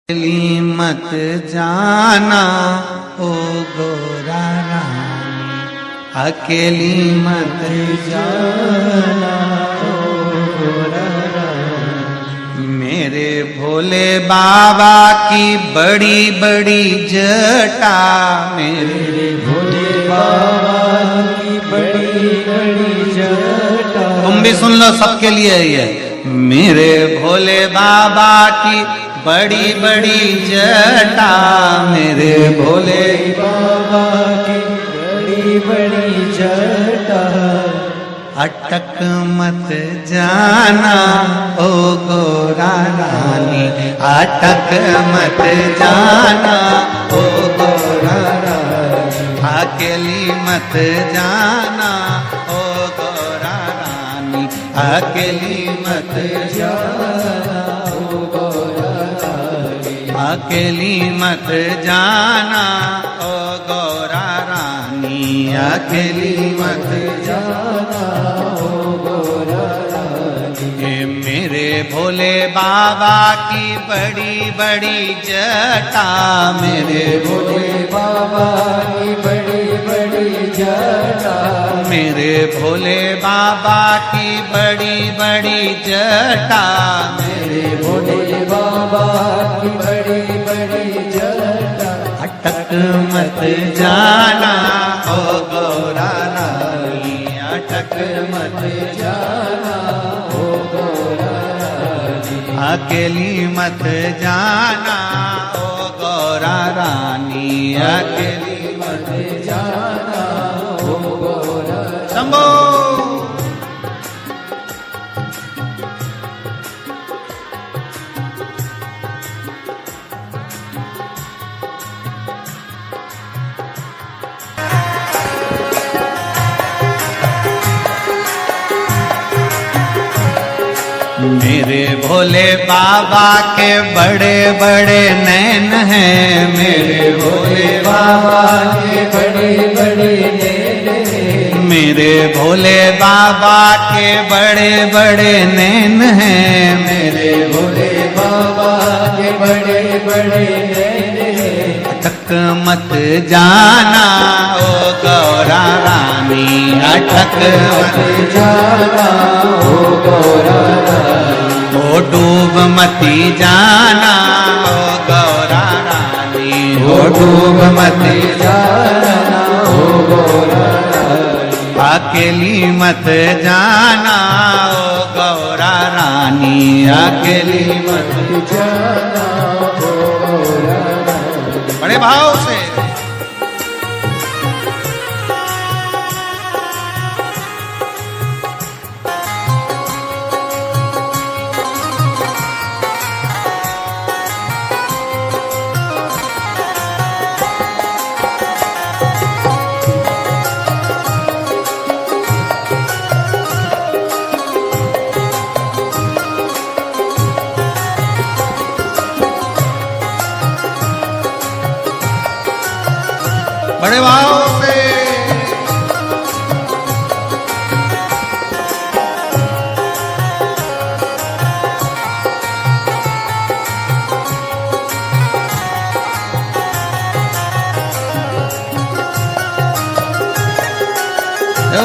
अकेली मत जाना ओ गोरा रानी, अकेली मत जाना ओ गोरा रानी। मेरे भोले बाबा की बड़ी बड़ी जटा, मेरे भोले बाबा की बड़ी बड़ी जटा। तुम भी सुन लो, सबके लिए ये। मेरे भोले बाबा की बड़ी बड़ी जटा, मेरे भोले बाबा की बड़ी बड़ी जटा। अटक मत जाना ओ गोरा रानी, अटक मत जाना ओ गोरा रानी, अकेली मत जाना ओ गोरा रानी, अकेली मत जाना ओ गोरा रानी, अकेली मत जाना ओ गोरा रानी, अकेली मत जाना ओ गोरा रानी। मेरे भोले बाबा की बड़ी बड़ी जटा, मेरे भोले बाबा की बड़ी बड़ी जटा, मेरे भोले बाबा की बड़ी बड़ी जटा, मेरे भोले बाबा की बड़ी बड़ी जटा। अटक मत जाना ओ गोरा रानी, अटक मत जाना ओ गोरा रानी, अकेली मत जाना ओ गोरा रानी, अकेली मत जाना ओ गोरा। शंभो मेरे भोले बाबा के बड़े बड़े नैन हैं, मेरे भोले बाबा के बड़े बड़े नैन हैं, मेरे भोले बाबा के बड़े बड़े नैन हैं, मेरे भोले बाबा के बड़े बड़े नैन हैं। अटक मत जाना ओ गौरा रानी, अटक मत जाना ओ गौरा रानी, ओ डूब मती जाना ओ गौरा रानी, ओ डूब मती जाना ओ गौरा रानी, अकेली मत जाना ओ गौरा रानी, अकेली मत जाना ओ गौरा रानी। बड़े भाव से बड़े भाव से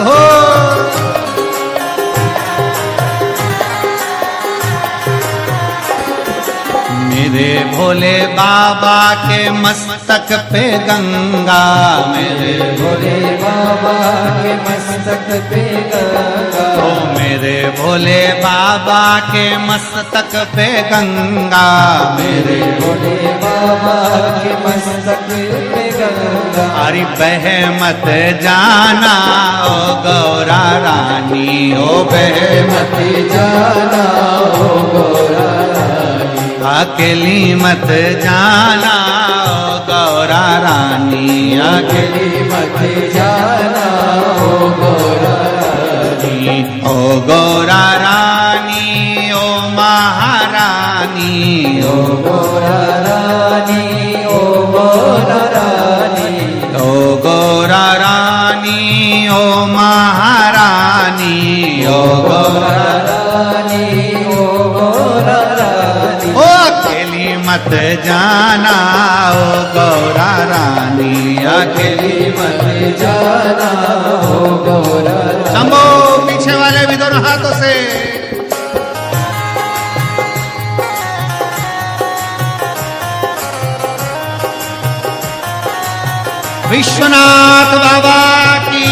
हो। मेरे भोले बाबा के मस्तक पे गंगा, मेरे भोले बाबा के मस्तक पे गंगा, ओ मेरे भोले बाबा के मस्तक पे गंगा, मेरे भोले बाबा के मस्तक पे गंगा। अरे बह मत जाना ओ गौरा रानी, ओ बह मत जाना ओ गौरा रानी, अकेली मत जाना ओ गौरा रानी, अकेली मत जाना ओ गौरा रानी, ओ गौरा रानी ओ महारानी, ओ गौरा रानी ओ गौरा रानी, ओ गौरा रानी ओ महारानी, ओ गौरा रानी ओ गौरा रानी, ओ अकेली मत मत जाना ओ गौरा रानी, अकेली मत जाना हो गौरा रानी। शंभो, पीछे वाले भी दोनों हाथों से। विश्वनाथ बाबा की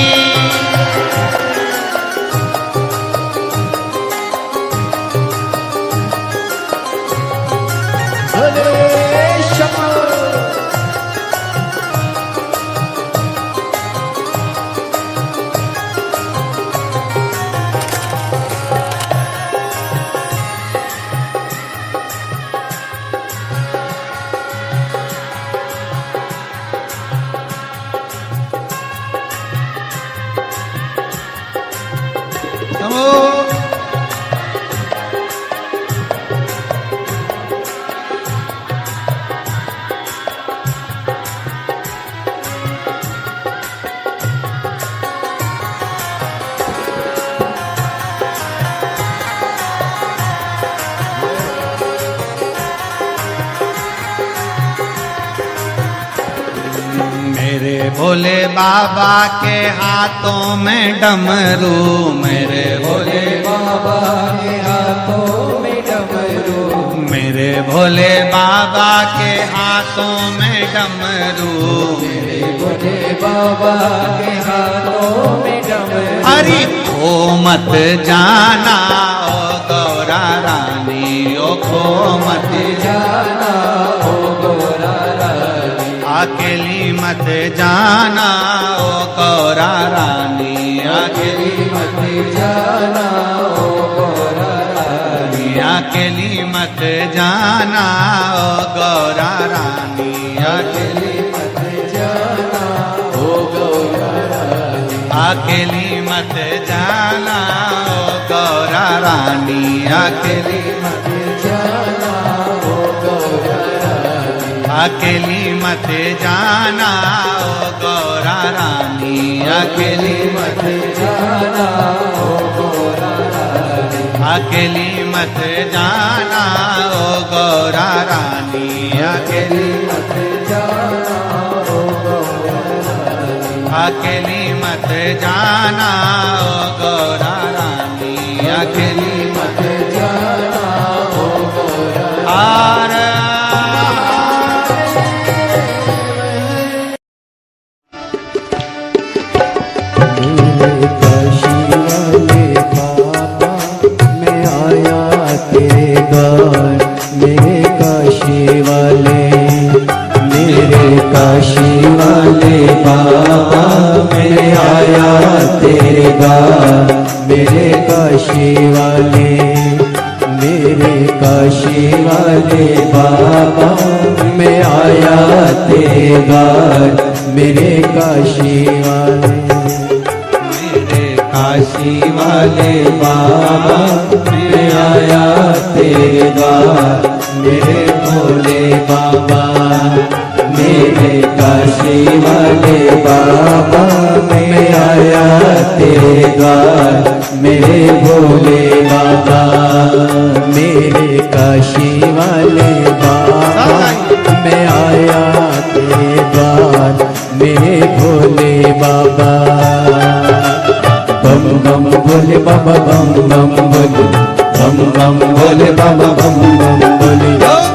मेरे भोले बाबा के हाथों में डमरू, मेरे भोले बाबा के हाथों में डमरू, मेरे भोले बाबा के हाथों में डमरू, मेरे भोले बाबा के हाथों में डमरू। हरि खो मत जाना ओ गौरा रानी, ओ खो मत जाना हो गौरा रानी, अकेली मत जाना ओ गौरा रानी, अकेली मत जाना हो गौरा रानी, अकेली मत जाना ओ गौरा रानी, अकेली मत जाना हो गौरा रानी, अकेली मत जाना ओ गौरा रानी, अकेली मत जाना हो गौरा रानी, अकेली मत जाना ओ गौरा रानी, अकेली मत जाना हो गौरा रानी, अकेली मत जाना ओ गौरा रानी, अकेली मत जाना हो गौरा रानी, अकेली मत जाना ओ गौरा रानी, अकेली मत जाना हो गौरा आर मेरे काशी वाले, मेरे काशी वाले बाबा, मैं आया तेरे द्वार। मेरे काशी वाले, मेरे काशी वाले बाबा, मैं आया तेरे द्वार। मेरे काशी वाले, मेरे काशी वाले बाबा, मैं आया तेरे द्वार। मेरे भोले बाबा, मेरे काशी वाले बाबा, मैं आया तेरे द्वार। मेरे भोले बाबा, मेरे काशी वाले बाबा, मैं आया तेरे द्वार। मेरे भोले बाबा, बम बम भोले बाबा, बम बम भोले, बम बम भोले बाबा, बम बम भोले,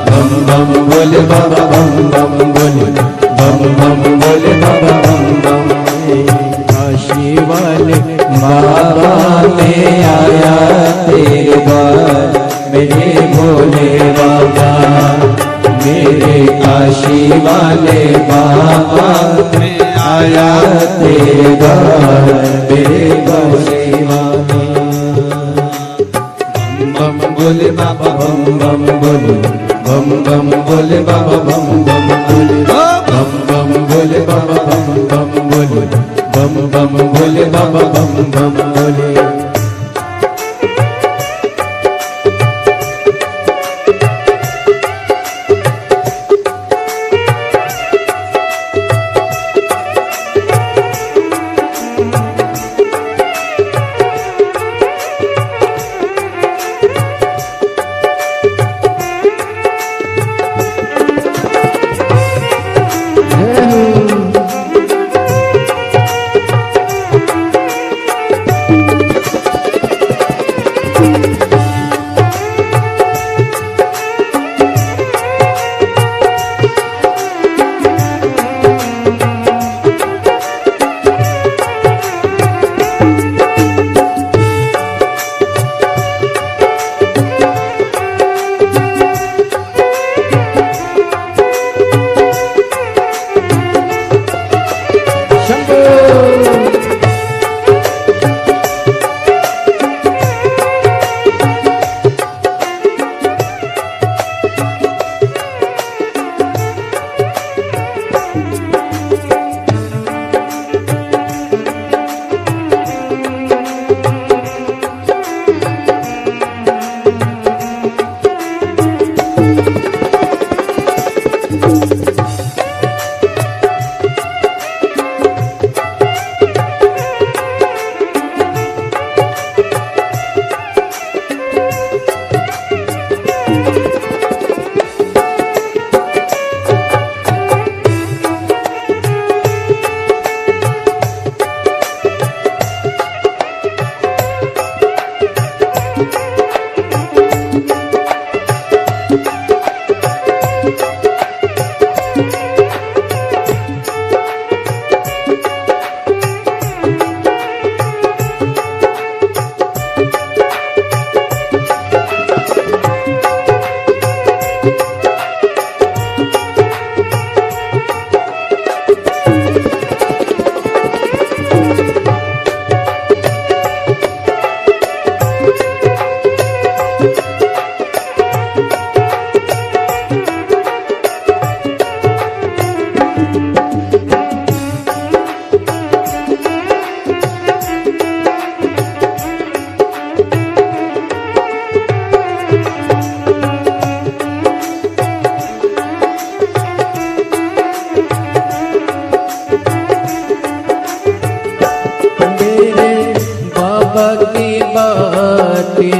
बम बम भोले बाबा, बम बम भोले, बम बम भोले बाबा, बम बम भोले। काशी वाले बाबा, मैं आया तेरे द्वार। मेरे भोले बाबा, मेरे काशी वाले बाबा, मैं आया तेरे द्वार। मेरे काशी वाले बम भोले बाबा, बम बम भोले, बम बम भोले बाबा, बम बम भोले, बम बम भोले बाबा, बम बम भोले, बम बम भोले बाबा, बम बम भोले।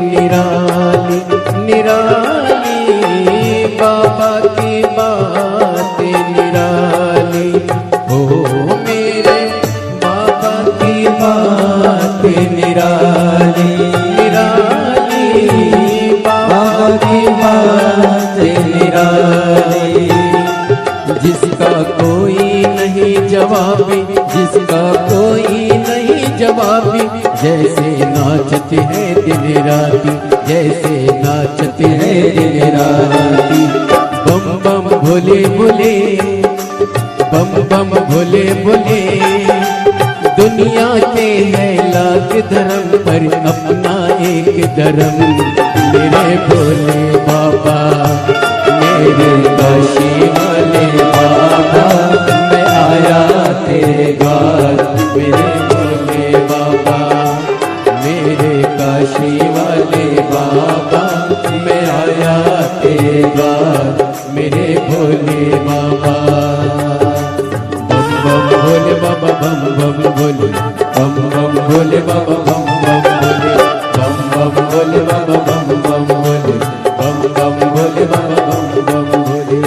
निराली निराली बाबा की बात निराली। ओ मेरे बाबा की बात निराली निराली बाबा की बात निराली। जिसका कोई नहीं जवाबी, जिसका कोई नहीं जवाबी, जैसे नाचते हैं दिन राती, जैसे नाचते हैं दिन राती। बम बम भोले भोले, बम बम भोले भोले। दुनिया के है लाख धर्म पर अपना एक धर्म। मेरे भोले बाबा, मेरे काशी वाले बाबा, मैं आया तेरे द्वार। मेरे भोले बाबा, मेरे काशी वाले बाबा, मैं आया तेरे द्वार। मेरे भोले बाबा। बम बम भोले बाबा, बम बम भोले, बम बम भोले बाबा, बम बम भोले, बम बम भोले बाबा, बम बम भोले, बम बम भोले बाबा, बम बम भोले।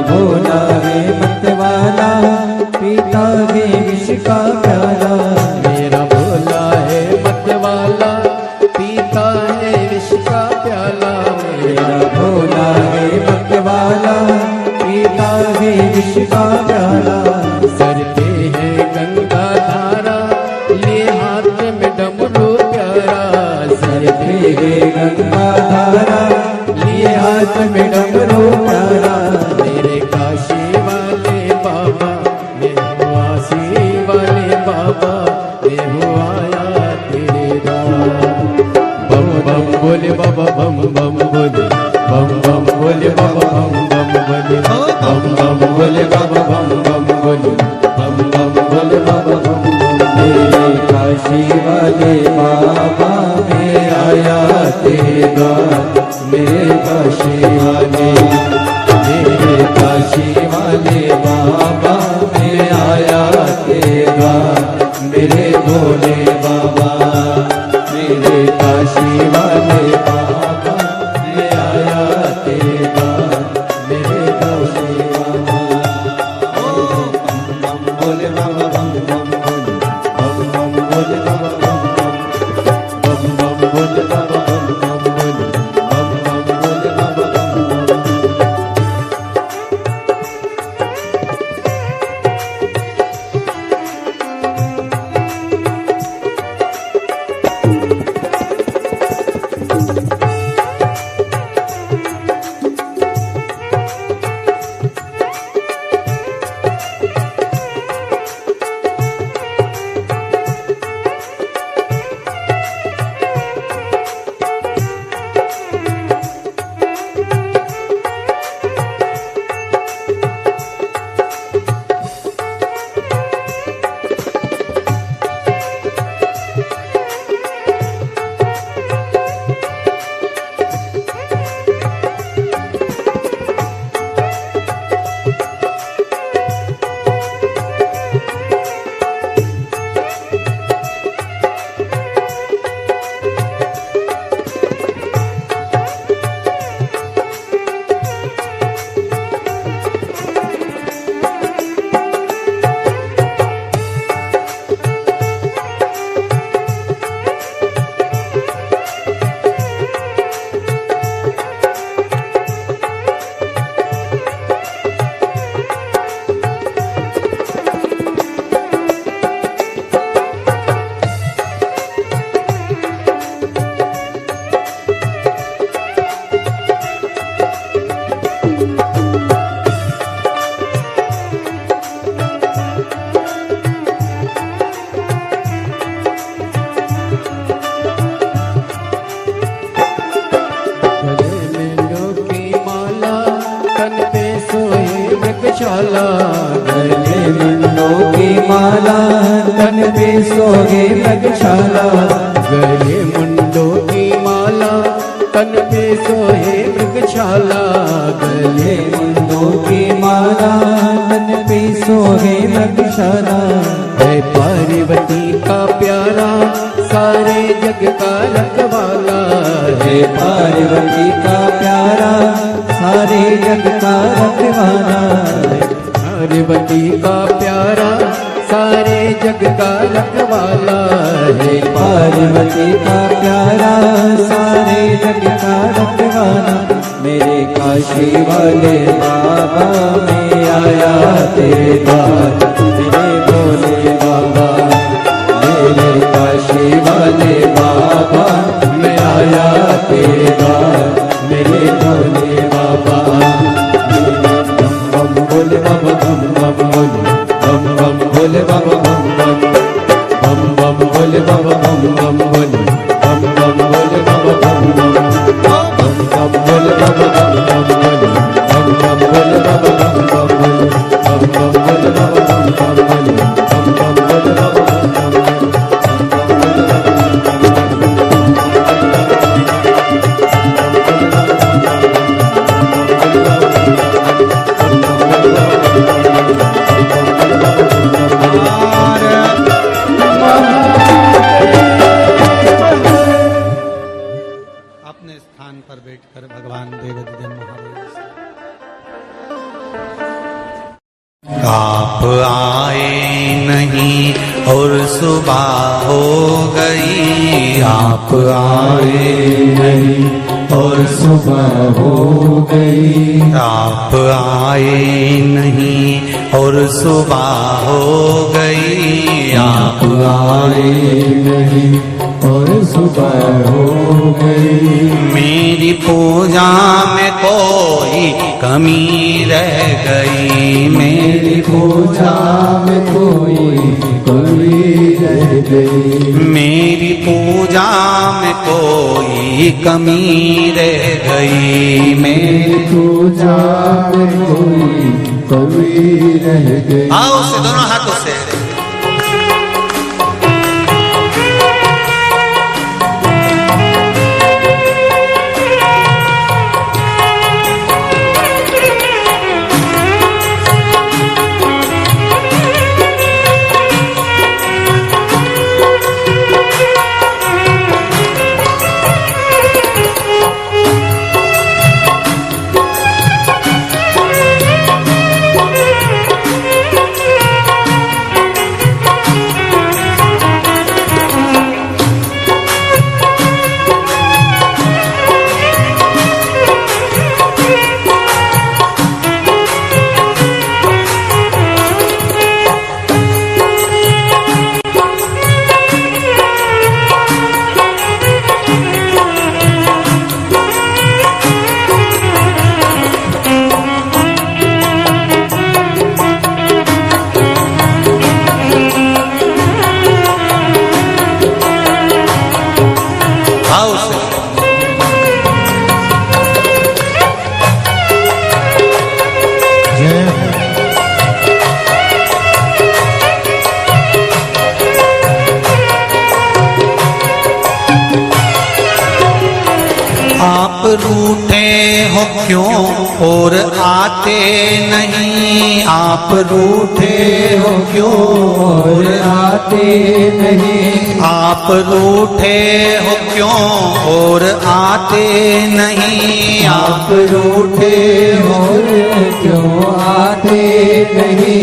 भोला है मतवाला, पीता है विष का प्याला। मेरा भोला है मतवाला, पीता है विष का प्याला। मेरा भोला है मतवाला, पीता है विष का प्याला। सर पे है गंगा धारा, लिए हाथ में डमरू प्यारा। सर पे है गंगा धारा, लिए हाथ में डमरू प्यारा। मेरे काशी वाले बाबा, मैं वासी वाले बाबा, मैं हूँ आया तेरे द्वार। बम बम बोले बाबा, बम बम बोले, बम बम बोले बाबा, बम बम बोले, बम बम बोले बाबा, बम बम बोले, बम बम बोले बाबा, बम बम। मेरे काशी वाले बाबा, मैं आया तेरे द्वार। मेरे काशी वाले, मेरे काशी वाले बाबा, मैं आया तेरे द्वार। मेरे भोले बाबा, मेरे काशी वाले बाबा, मैं आया तेरे द्वार। मेरे काशी बाबा। छाला, गले मुंडों की माला, तन पे सोहे मृगशाला। गले मुंडों की माला, तन पे सोहे मृगशाला। गले मुंडों की माला, तन पे सोहे मृगशाला। है पार्वती का प्यारा, सारे जग का रखवाला। है पार्वती का प्यारा, सारे जग का रखवाला। पार्वती का प्यारा, सारे जग का रखवाला। है पार्वती का प्यारा, सारे जग का रखवाला। मेरे काशी वाले बाबा में आया तेरे द्वार, मेरे भोले बाबा। मेरे काशी वाले बाबा में आया तेरे द्वार, मेरे भोले बाबा। बम बम भोले बाबा, बम बम भोले, बम बम भोले बाबा, बम बम, बम बम भोले बाबा, बम बम भोले, बम बम भोले बाबा, बम बम, बम बम भोले बाबा, बम बम भोले, बम बम भोले बाबा, बम बम भोले, बम बम भोले बाबा, बम बम भोले, बम बम भोले बाबा, बम बम भोले। अपने स्थान पर बैठकर भगवान देवदूतन महादेव से आप आए नहीं और सुबह हो गई। आप आए नहीं और सुबह हो गई। आप आए नहीं और सुबह हो गई। आप आए नहीं और सुबह हो गई। मेरी पूजा में कोई कमी रह गई। मेरी पूजा में कोई कमी रह गई। मेरी पूजा में कोई कमी रह गई। मेरी पूजा में कोई कमी रह गई। आओ से दोनों हाथों से आप रूठे हो क्यों और आते नहीं। आप रूठे हो क्यों और आते नहीं। आप रूठे हो क्यों और आते नहीं। आप रूठे हो क्यों आते नहीं।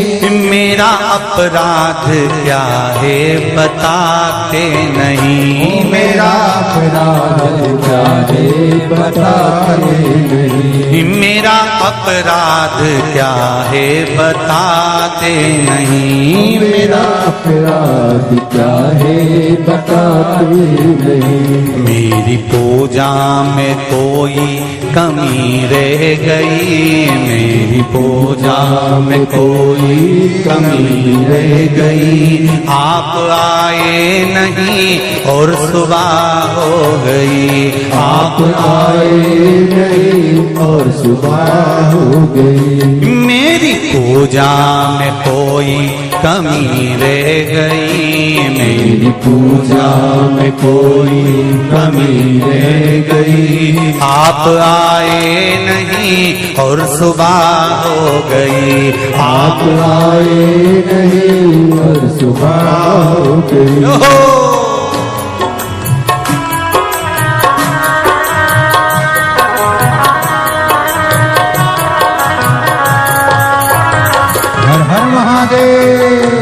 मेरा अपराध क्या है बताते नहीं। मेरा अपराध क्या है बताते नहीं। मेरा अपराध क्या है बताते नहीं। मेरा अपराध क्या है बताते नहीं। मेरी पूजा में कोई कमी रह गई। मेरी पूजा में कोई कमी रह गई। आप आए नहीं और सुबह हो गई। आप आए नहीं और सुबह हो गई। मेरी पूजा में कोई कमी रह गई। मेरी पूजा में कोई कमी रह गई। आप आए नहीं और सुबह हो गई। आप आए नहीं और सुबह हो गई। हर हर महादेव।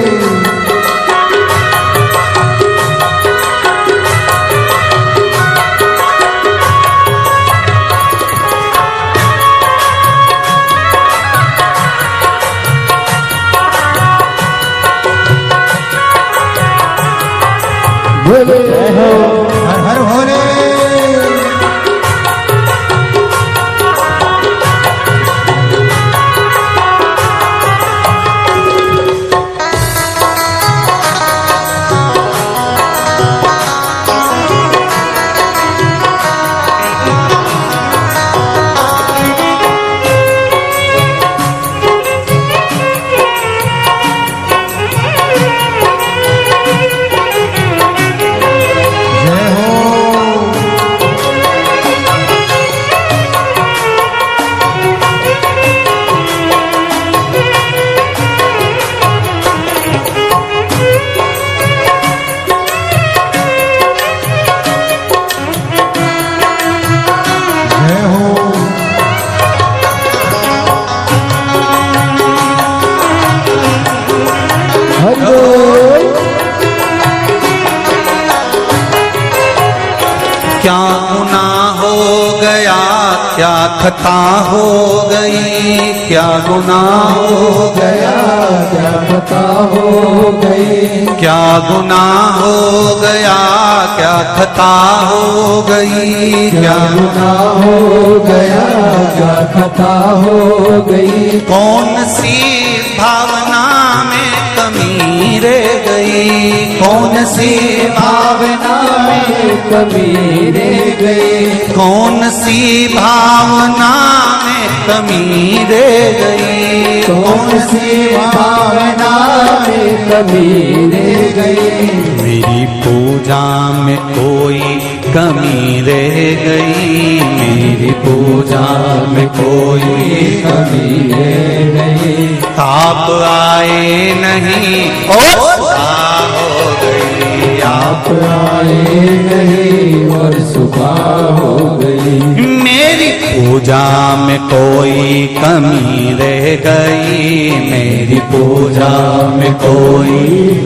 बोले जय हो हर हर भोले। क्या गुनाह हो गया, क्या खता हो गई, क्या गुनाह हो गया, क्या खता हो गई, क्या गुनाह हो गया, क्या खता हो गई, क्या गुनाह हो गया, क्या खता हो गई। कौन सी भावना में कमी रह गई, कौन सी भावना में कमी रह गई, कौन सी भावना में कमी रह गई, कौन सी भावना में कमी रह गई। मेरी पूजा में कोई कमी रह गई, मेरी पूजा में कोई कमी रह गई। आप आए नहीं और हो गई, आप आए नहीं और सुबह हो गई। मेरी पूजा में कोई कमी रह गई, मेरी पूजा में कोई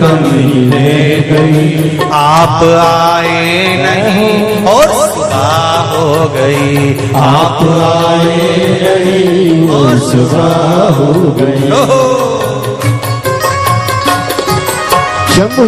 कमी रह गई। आप आए नहीं और सुबह हो गई, आप आए नहीं और सुबह हो गई। शंभू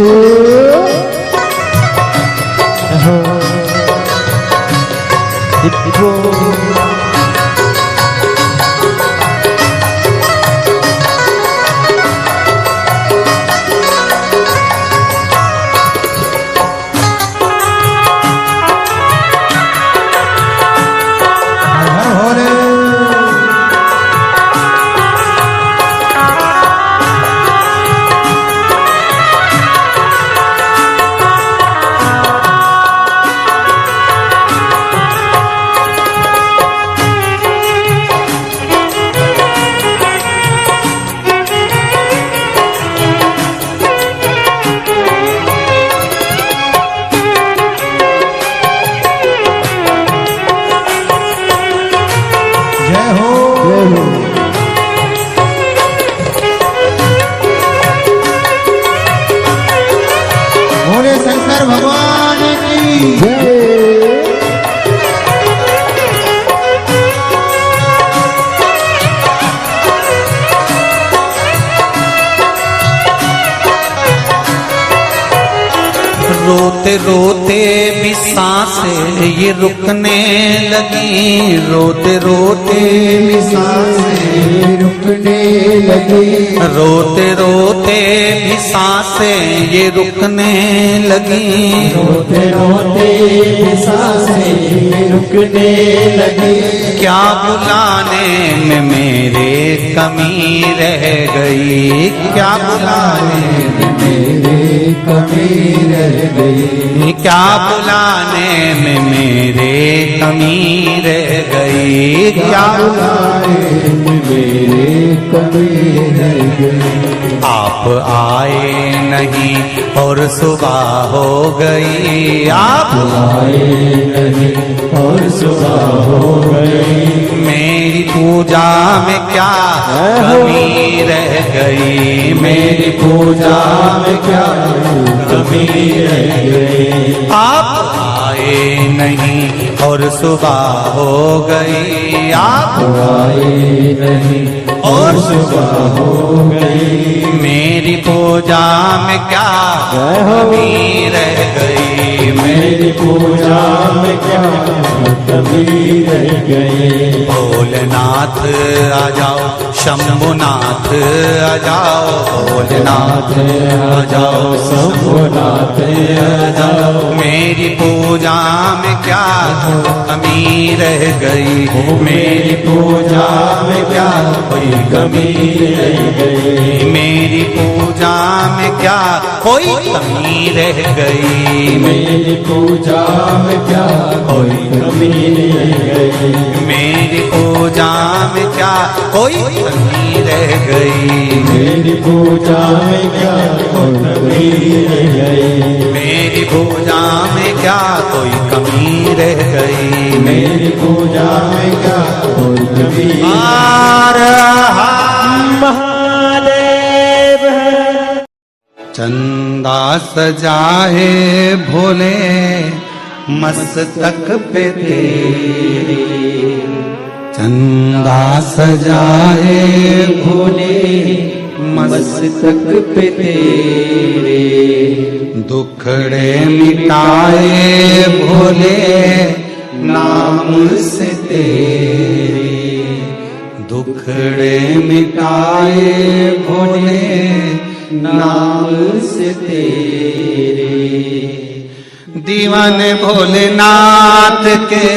रोते रोते भी सांसें ये रुकने लगी, रोते रोते भी सांसें रुकने लगी, रोते रोते भी सांसें ये रुकने लगी, रोते रोते भी सांसें रुकने लगी। क्या बुलाने में मेरे कमी रह गई, क्या बुलाने में मेरे कमी रह गई, क्या बुलाने में मेरे कमी रह गई, क्या बुलाने में मेरे कमी रह गई। आप आए नहीं और सुबह हो गई, आप आए नहीं और सुबह हो गई। मेरी पूजा में क्या कमी रह गई, मेरी पूजा में क्या कमी रह गई। आप आए नहीं और सुबह हो गई, आप आए नहीं और सुबह हो गई। मेरी पूजा में क्या कमी रह गई, मेरी पूजा में क्या कमी रह गई। भोलेनाथ आ जाओ, शंभुनाथ आ जाओ, भोलेनाथ आ जाओ, शंभुनाथ आ जाओ। मेरी पूजा में क्या कमी रह गई, मेरी पूजा में क्या कोई कमी रह गई। मेरी पूजा में क्या कोई कमी रह गई, मेरी पूजा में क्या कोई कमी रह गई। मेरी पूजा में क्या कोई कमी रह गई, मेरी पूजा में क्या कोई कमी रह गई। मेरी पूजा में क्या कोई कमी रह गई, मेरी पूजा में क्या कोई कमी। महादेव चंदा सजाए भोले मस्तक पे तेरे, चंदा सजाए भोले मस्तक पे तेरे, दुखड़े मिटाए भोले नाम से तेरे, दुखड़े मिटाए भोले नाम से तेरे। दीवाने भोलेनाथ के,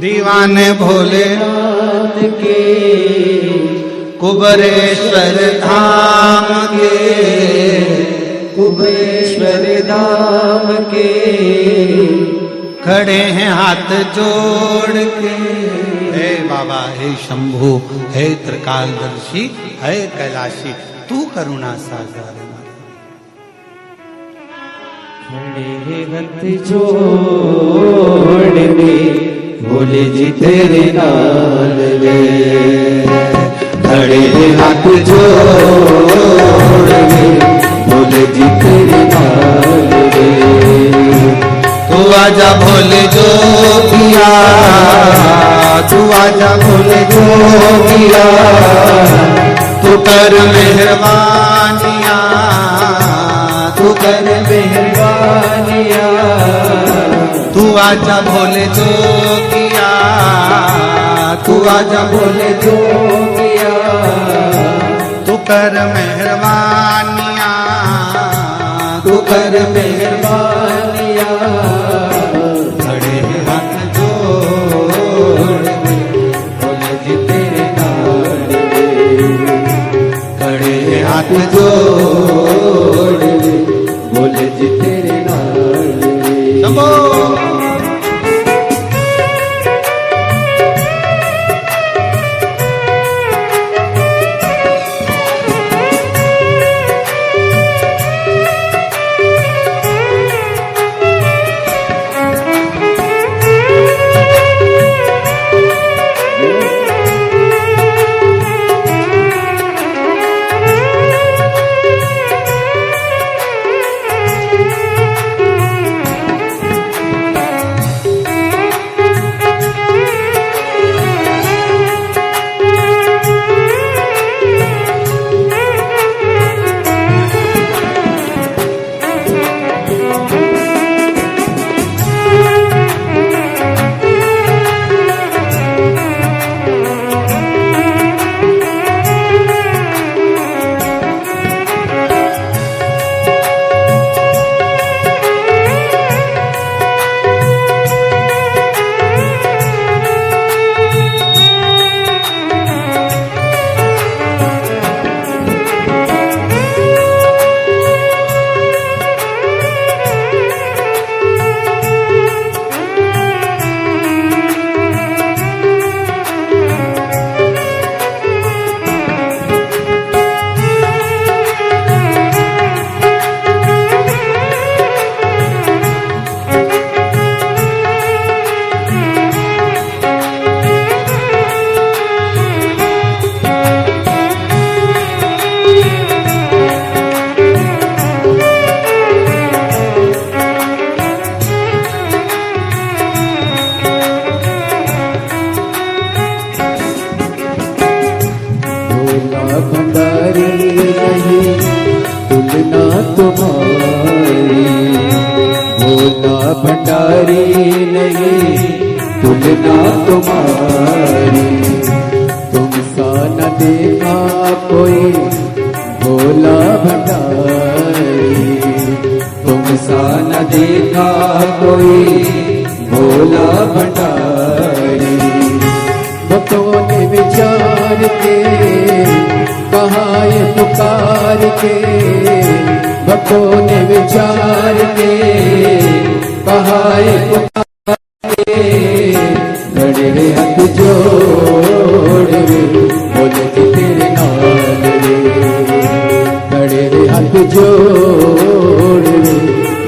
दीवाने भोलेनाथ के, कुबरेश्वर धाम के, कुबेश्वर धाम के, खड़े हैं हाथ जोड़ के। हे बाबा, हे शंभु, हे त्रिकालदर्शी, हे कैलाशी, तू करुणा सागर। खड़े हाथ जोड़ के भोले जी तेरे नाल वे, खड़े हाथ जोड़ के भोले जी तेरे नाल वे। तू आजा भोले जोगिया, तू आजा भोले जोगिया, तू कर मेहरबानिया, तू कर मेहरबानिया। तू आजा भोले जोगिया, तू आजा भोले जोगिया, तू कर मेहरबानिया, तू कर मेहरबानिया। खड़े हाथ जोड़ के भोले जी तेरे नाल वे, खड़े हाथ जोड़ के भोले जी तेरे नाल वे। शंभो। तुलना तुम्हारी। तुमसा न देखा कोई भोला भंडारी, तुमसा न देखा कोई भोला भंडारी। भक्तों ने विचार के कहा ये पुकार के, भक्तों ने विचार के कहा ये पुकार के, खड़े हाथ जोड़ बोले कि तेरे नाम रे, खड़े हाथ जोड़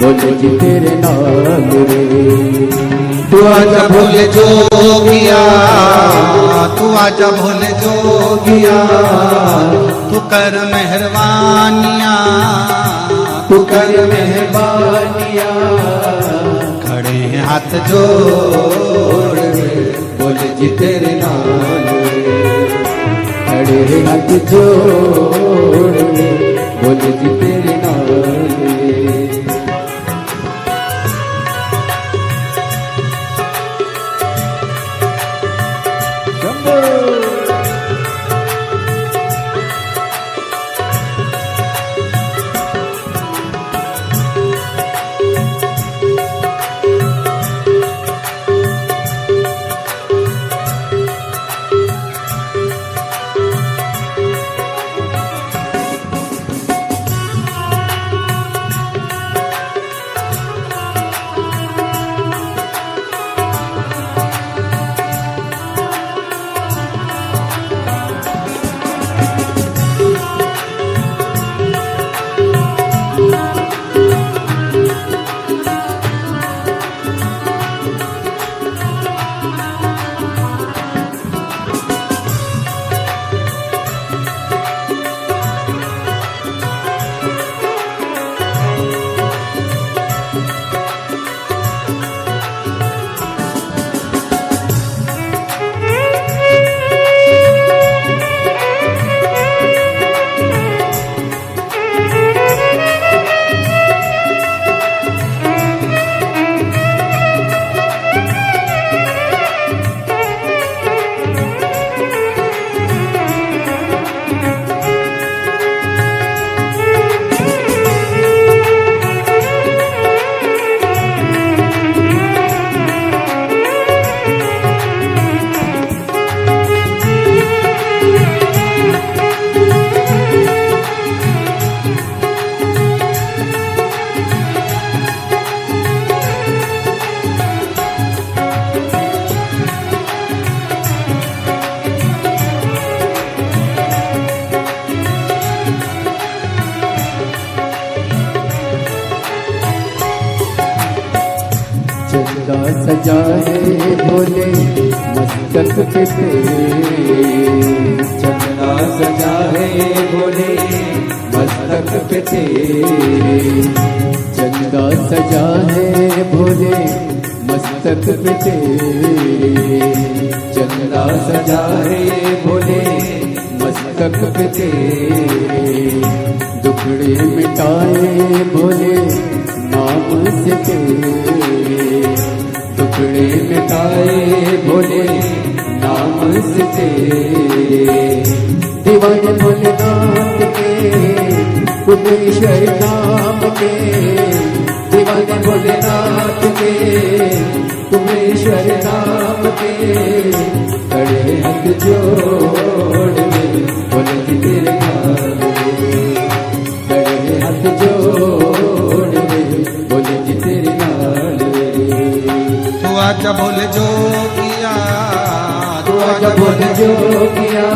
बोले कि तेरे नाम रे। तू आजा भोले जोगिया, तू आजा भोले जोगिया, तू कर मेहरबानिया, तू कर मेहरबानिया। खड़े हैं हाथ जोड़ बोले जी तेरे नाम रे, खड़े हैं हाथ जोड़ बोले जी तेरे नाम रे। चंदा सजा है भोले मस्तक पे तेरे, चंदा सजा है भोले मस्तक पे तेरे, चंदा सजा है भोले मस्तक पे तेरे, चंदा सजा है भोले मस्तक पे तेरे। दुखड़े मिटाए भोले नाम से तेरे, टुकड़े मिटाए भोले नाम से तेरे। दीवाने भोलेनाथ के कुबेश्वर नाम के, दीवाने भोलेनाथ के कुबेश्वर नाम के। खड़े हाथ जोड़ बोले जी तेरे नाम रे, खड़े हाथ जोड़ बोले जी तेरे नाम रे। तू आजा भोले जोगिया, तू आजा भोले जोगिया,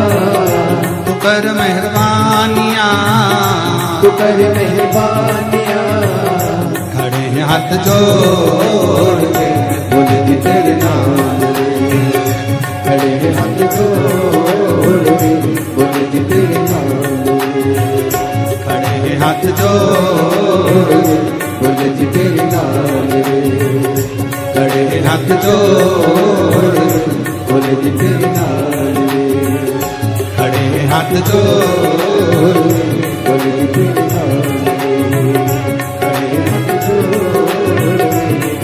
तू कर मेहरबानिया, तू कर मेहरबानिया। खड़े हैं हाथ जोड़ बोले जी तेरे नाम रे, खड़े हैं हाथ जोड़ बोले जी तेरे नाम रे, खड़े हैं हाथ जोड़ बोले जी तेरे नाम रे, खड़े हैं हाथ जोड़ बोले जी तेरे नाम रे, खड़े हैं हाथ जोड़ बोले जी तेरे नाम रे, खड़े हाथ जोड़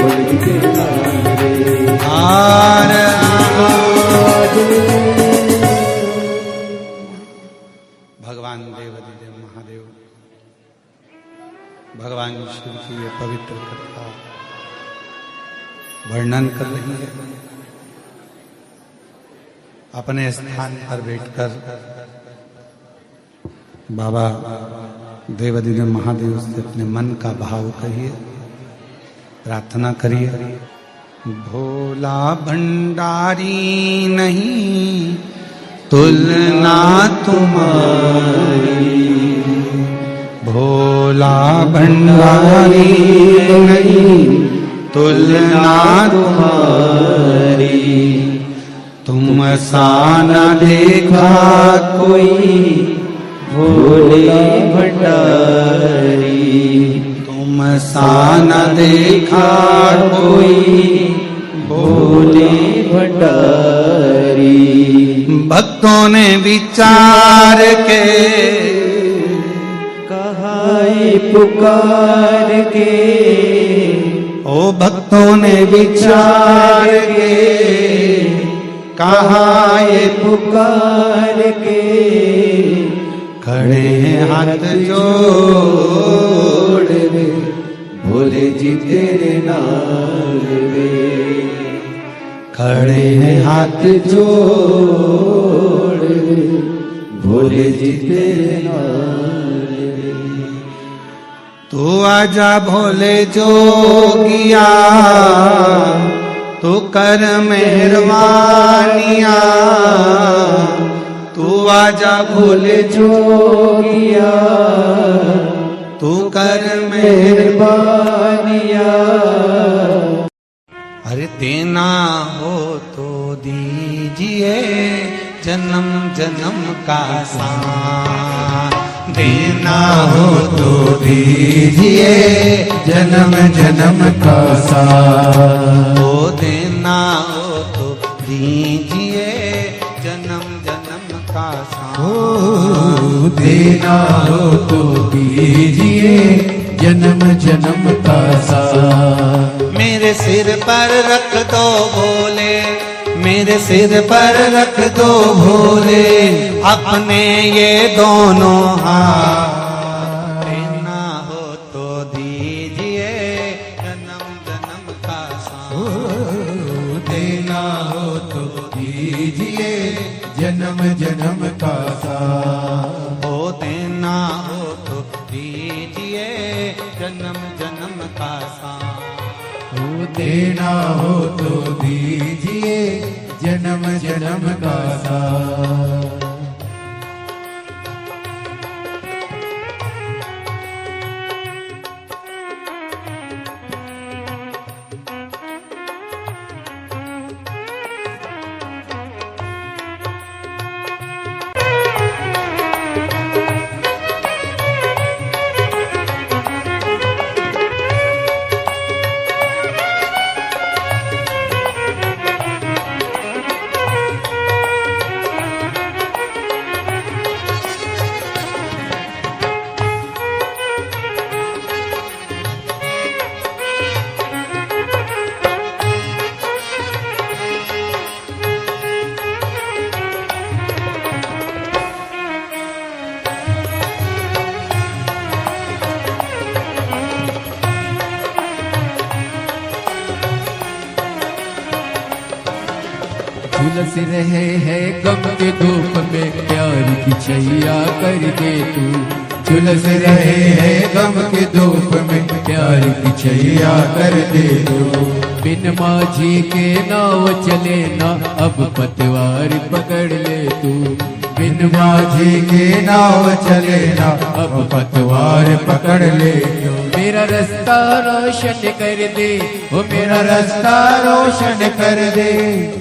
बोले जी तेरे नाम रे। आर भगवान देवादिदेव महादेव, भगवान शिव की ये पवित्र कथा वर्णन कर रही है। अपने स्थान पर बैठकर बाबा देवादिदेव महादेव से अपने मन का भाव कहिए, प्रार्थना करिए। भोला भंडारी नहीं तुलना तुम्हारी, भोला भंडारी नहीं तुलना तुम्हारी, तुम सा न देखा कोई भोले भंडारी, तुम सा न देखा कोई भोले भंडारी। भक्तों ने विचार के कहा पुकार के, ओ भक्तों ने विचार के कहा ये पुकार के, खड़े हैं हाथ जोड़ रे भोले जी तेरे नाल रे, खड़े हैं हाथ जोड़ रे भोले जी तेरे नाल रे। तू आजा भोले जोगिया, तू कर मेहरबानिया, तू आजा भोले जोगिया, तू कर मेहरबानिया। अरे देना हो तो दीजिए जन्म जन्म का साथ, देना हो तो दीजिए जन्म जन्म का साथ, ओ देना हो तो दीजिए जन्म जन्म का साथ, ओ देना हो तो दीजिए जन्म जन्म का साथ। मेरे सिर पर रख दो भोले, मेरे सिर पर रख दो भोले अपने ये दोनों हाथ, देना हो तो दीजिए जन्म जन्म का साथ, देना हो तो दीजिए जन्म जन्म का साथ, ओ देना हो तो दीजिए जन्म जन्म का साथ, ओ देना हो तो दीजिए जन्म जन्म का साथ। झुलस रहे हैं गम के धूप में प्यार की छैया कर दे तू, झुलस रहे हैं गम के धूप में प्यार की छैया कर दे तू। बिन माझी के नाव चले ना अब पतवार पकड़ ले तू, बिन माझी के नाव चले ना अब पतवार पकड़ ले तू। मेरा रास्ता रोशन कर दे, ओ मेरा रास्ता रोशन कर दे,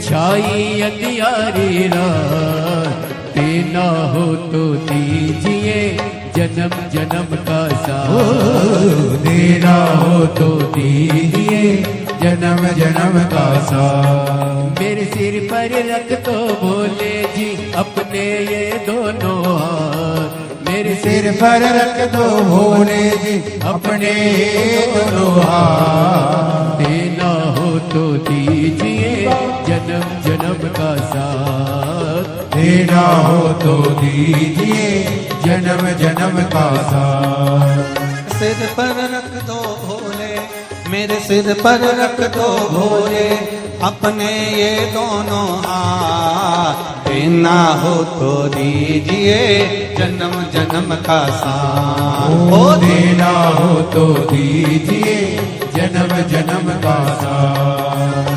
छाई अंधियारी रात, देना हो तो दीजिए जन्म जन्म का साथ, देना हो तो दीजिए जन्म जन्म का साथ। मेरे सिर पर रख दो भोले जी अपने ये दोनों हाथ, मेरे सिर पर रख दो भोले जी अपने दोनों हाथ, देना हो तो दीजिए जन्म जन्म का साथ, देना हो तो दीजिए जन्म जन्म का साथ। सिर पर रख दो भोले, मेरे सिर पर रख दो भोले, अपने ये दोनों हाथ, देना हो तो दीजिए जन्म जन्म का साथ। ओ देना हो तो दीजिए जन्म जन्म का साथ।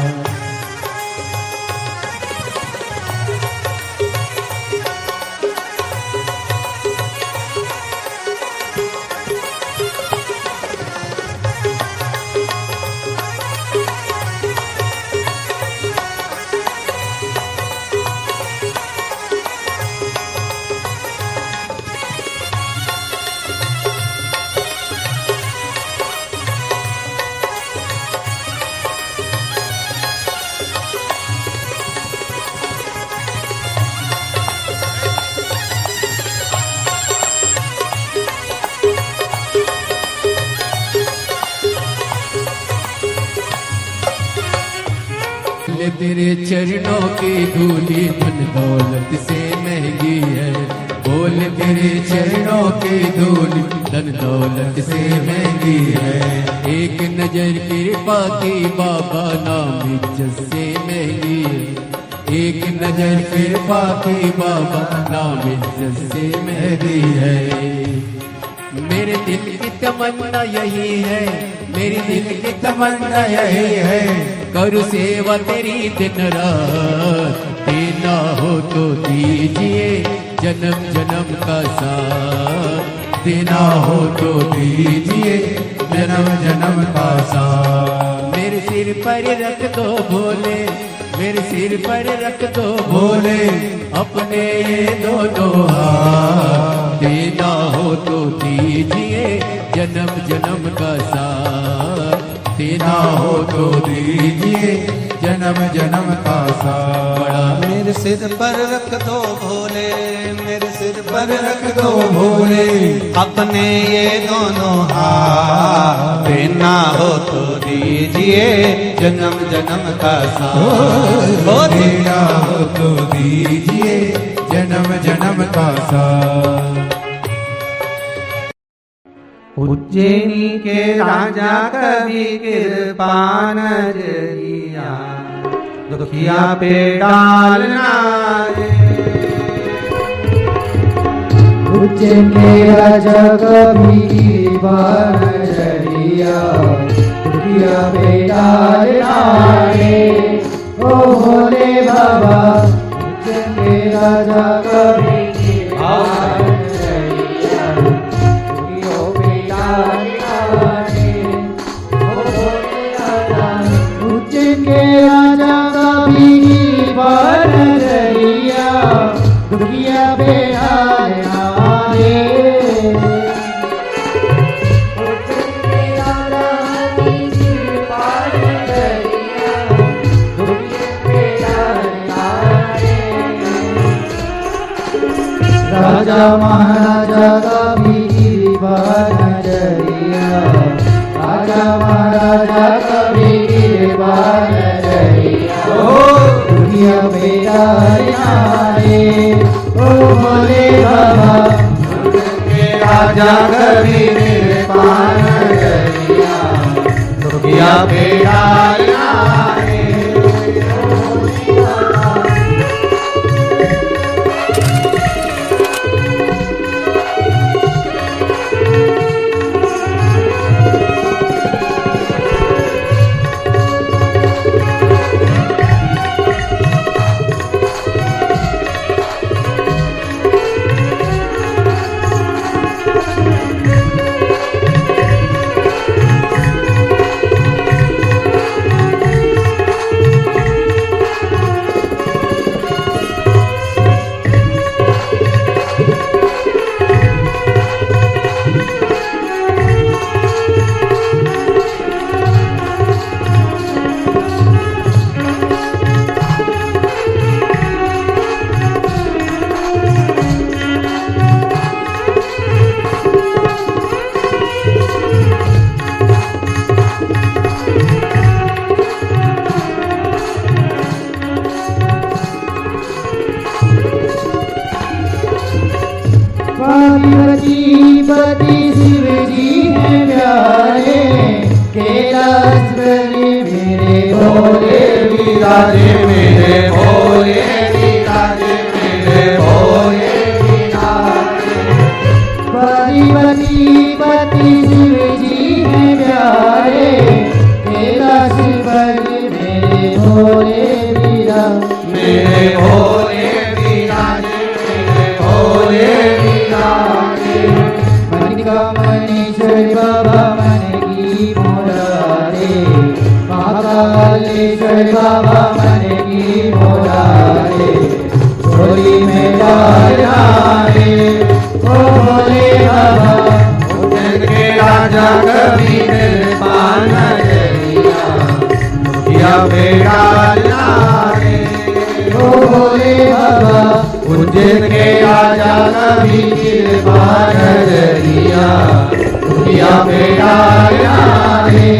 तेरे चरणों की धूली धन दौलत से महंगी है। बोल तेरे चरणों की धूली धन दौलत से महंगी है। एक नजर कृपा की बाबा नाम इज्जत से महंगी है। एक नजर कृपा की बाबा नाम इज्जत से महंगी है। मेरे दिल की तमन्ना यही है, मेरी दिल की तमन्ना यही है, करूँ सेवा तेरी दिन रात। देना हो तो दीजिए जन्म जन्म का साथ। देना हो तो दीजिए जन्म जन्म का साथ। मेरे सिर पर रख दो भोले, मेरे सिर पर रख दो भोले, अपने ये दोनों हाथ। देना हो तो दीजिए जन्म जन्म का साथ। देना हो तो दीजिए जन्म जन्म का साथ। मेरे सिर पर रख दो भोले, मेरे सिर पर रख दो भोले, अपने ये दोनों हाथ। देना हो तो दीजिए जन्म जन्म का साथ। देना हो तो दीजिए जन्म जन्म का साथ। उज्जैनी के राजा कभी कृपा नजरिया, दुखिया पे डालना रे। उज्जैन के राजा कभी कृपा नजरिया, दुखिया पे डालना रे। ओ भोले बाबा उज्जैन के राजा कभी कृपा नजरिया, दुखियों पे डालना रे। ओ भोले बाबा उज्जैन के राजा कभी कृपा नजरिया, दुखिया पे डालना रे। राजा महाराजा का भी कृपा नजरिया, राजा महाराजा का भी कृपा नजरिया, दुनिया में डालना रे। ओ भोले बाबा राजा कभी कृपा नजरिया, दुखिया पे डालना रे। पार्वती पति शिव जी हैं प्यारे, कैलाशपति मेरे भोले विराजे मेरे भोले विराजे मेरे भोले विराजे। पार्वती पति शिव जी हैं प्यारे, कैलाशपति मेरे भोले विराजे मेरे भोले विराजे मेरे भोले विराजे। मन का मनीश्वर बाबा मन की मुरारे, महाकालेश्वर बाबा मन की मुरारे, झोली में डाला रे ओ भोले बाबा। उज्जैन के राजा कबीर पान जरिया, दुखिया बेड़ा रे ओ भोले बाबा। उज्जैन के राजा कबीर पान जरिया, दुखिया बेड़ा रे।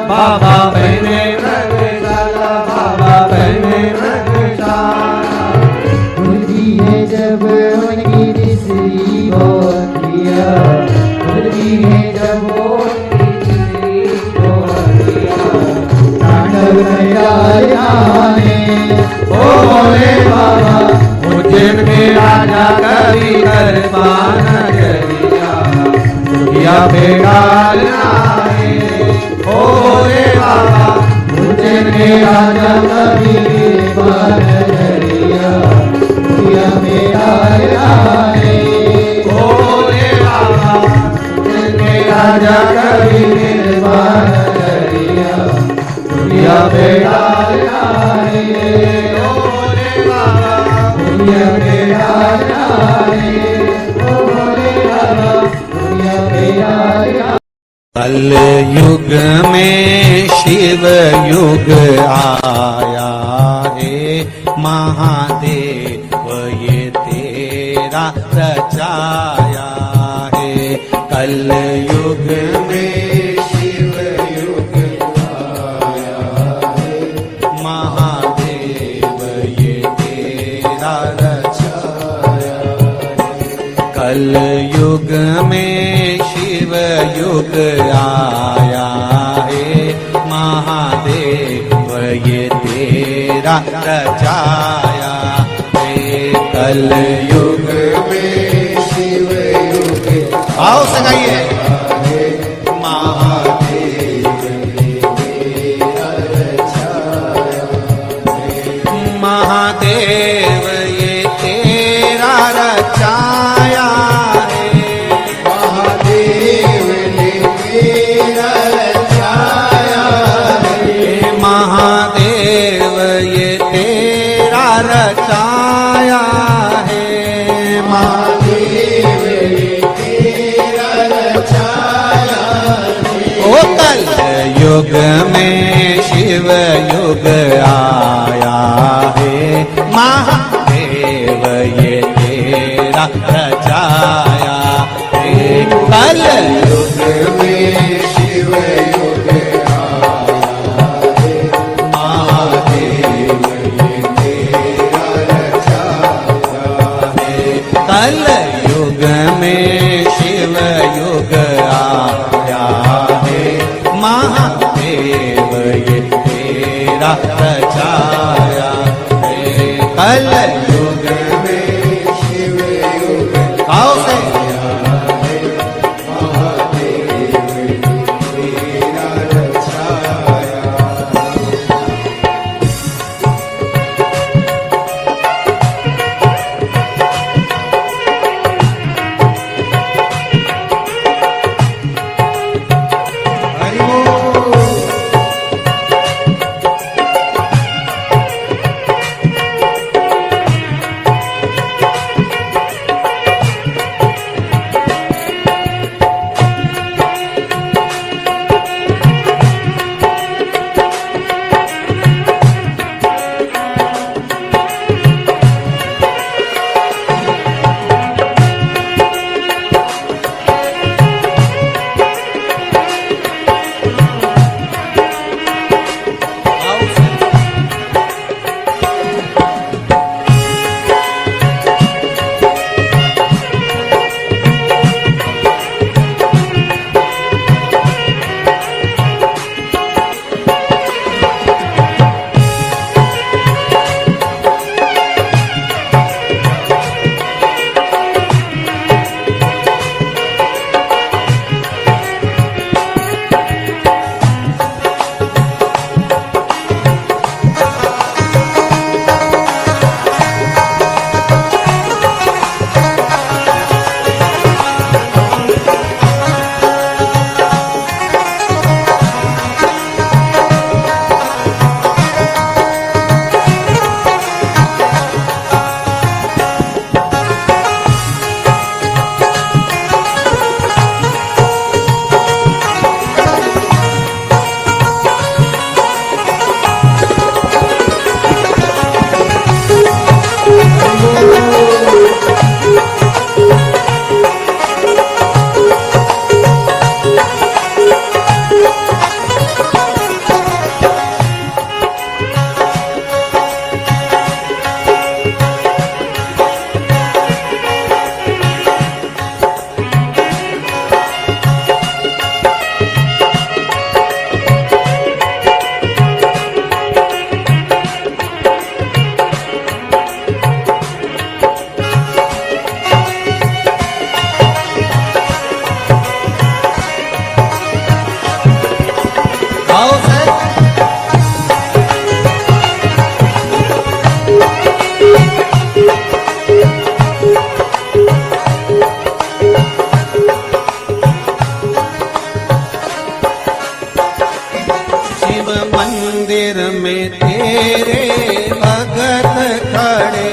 बाबा बहने रंगशाला, बाबा बहने रंगशाला। खुलती है जब उनकी तीसरी बोलिया, खुलती है जब उनकी तीसरी बोलिया, तांडव नया ओ भोले बाबा। उज्जैन के राजा कबीर पान जरिया, दुखिया बेड़ा रे ओ भोले बाबा। उज्जैन के राजा कबीर पान जरिया, दुखिया बेड़ा रे ओ भोले बाबा। उज्जैन के राजा कबीर पान जरिया, दुखिया बेड़ा रे ओ भोले बाबा। दुनिया बेड़ा रे ओ भोले बाबा, दुनिया बेड़ा। कल युग में शिव युग आया है, महादेव ये तेरा रचाया है। कल युग में शिव युग आया है, महादेव ये तेरा रचाया है। कल युग में शिव युग आया है, महादेव ये तेरा रचाया है। कल युग में शिव युग आओ सगाइए। महादेव ये तेरा रचाया है, महादेव ये तेरा रचाया है। महादेव ने तेरा रचाया है, महादेव ये तेरा रचाया है। महादेव ये तेरा रचाया है। ओ कल युग में शिव युग आया है, महादेव ये तेरा रचाया है। कल युग में शिव युग आया है, तेरा रचाया है। कल युग में शिव युग आओ से मंदिर में तेरे भगत खड़े,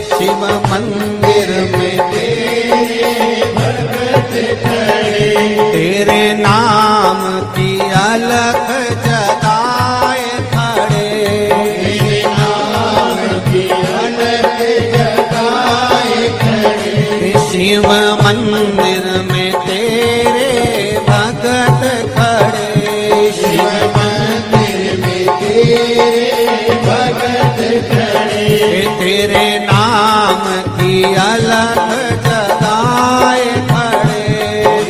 शिव मंदिर में तेरे भगत खड़े, तेरे नाम की अलख जगाए खड़े, तेरे नाम की अलख जगाए खड़े, शिव मंदिर में तेरे भगत खड़े, शिव भगत खड़े, तेरे नाम की अलख जगाए खड़े,